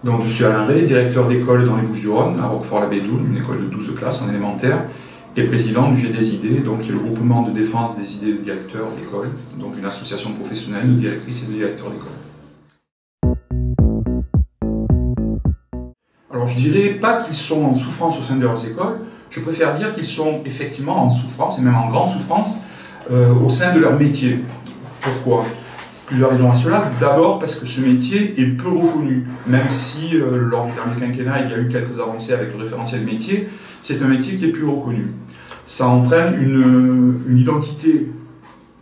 Donc, je suis Alain Ray, directeur d'école dans les Bouches-du-Rhône, à Roquefort-la-Bédoune, une école de 12 classes en élémentaire, et président du GDSID, donc qui est le groupement de défense des idées de directeurs d'école, donc une association professionnelle de directrices et de directeurs d'école. Alors, je dirais pas qu'ils sont en souffrance au sein de leurs écoles, je préfère dire qu'ils sont effectivement en souffrance, et même en grande souffrance, au sein de leur métier. Pourquoi ? Plusieurs raisons à cela. D'abord parce que ce métier est peu reconnu, même si lors du dernier quinquennat il y a eu quelques avancées avec le référentiel métier, c'est un métier qui est plus reconnu. Ça entraîne une identité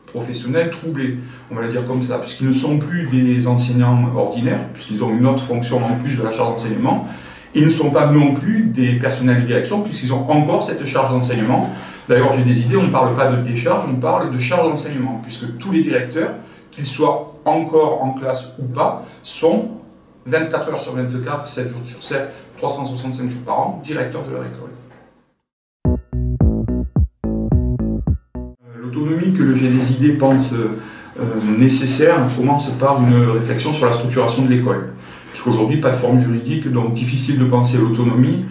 professionnelle troublée, on va le dire comme ça, puisqu'ils ne sont plus des enseignants ordinaires, puisqu'ils ont une autre fonction en plus de la charge d'enseignement. Ils ne sont pas non plus des personnels de direction, puisqu'ils ont encore cette charge d'enseignement. D'ailleurs, j'ai des idées, on ne parle pas de décharge, on parle de charge d'enseignement, puisque tous les directeurs, qu'ils soient encore en classe ou pas, sont 24 heures sur 24, 7 jours sur 7, 365 jours par an, directeurs de leur école. L'autonomie que le GDSID pense nécessaire commence par une réflexion sur la structuration de l'école. Puisqu'aujourd'hui, pas de forme juridique, donc difficile de penser l'autonomie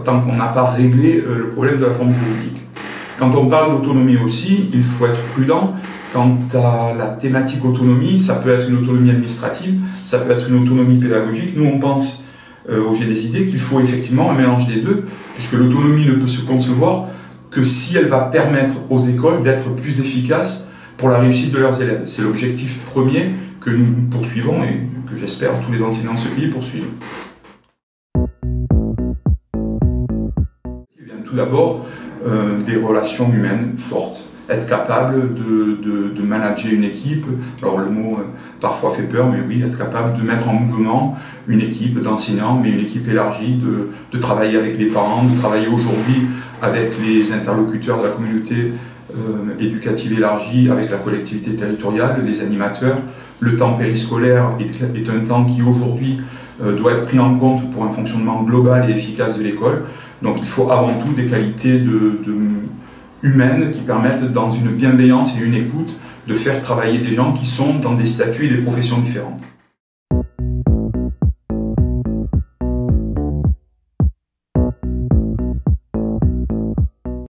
tant qu'on n'a pas réglé le problème de la forme juridique. Quand on parle d'autonomie aussi, il faut être prudent. Quant à la thématique autonomie, ça peut être une autonomie administrative, ça peut être une autonomie pédagogique. Nous, on pense au GDSID qu'il faut effectivement un mélange des deux, puisque l'autonomie ne peut se concevoir que si elle va permettre aux écoles d'être plus efficaces pour la réussite de leurs élèves. C'est l'objectif premier que nous poursuivons et que j'espère tous les enseignants de ce pays poursuivent. Tout d'abord, des relations humaines fortes. Être capable de manager une équipe, alors le mot parfois fait peur, mais oui, être capable de mettre en mouvement une équipe d'enseignants, mais une équipe élargie, de travailler avec les parents, de travailler aujourd'hui avec les interlocuteurs de la communauté éducative élargie, avec la collectivité territoriale, les animateurs. Le temps périscolaire est un temps qui aujourd'hui doit être pris en compte pour un fonctionnement global et efficace de l'école. Donc il faut avant tout des qualités humaines qui permettent, dans une bienveillance et une écoute, de faire travailler des gens qui sont dans des statuts et des professions différentes.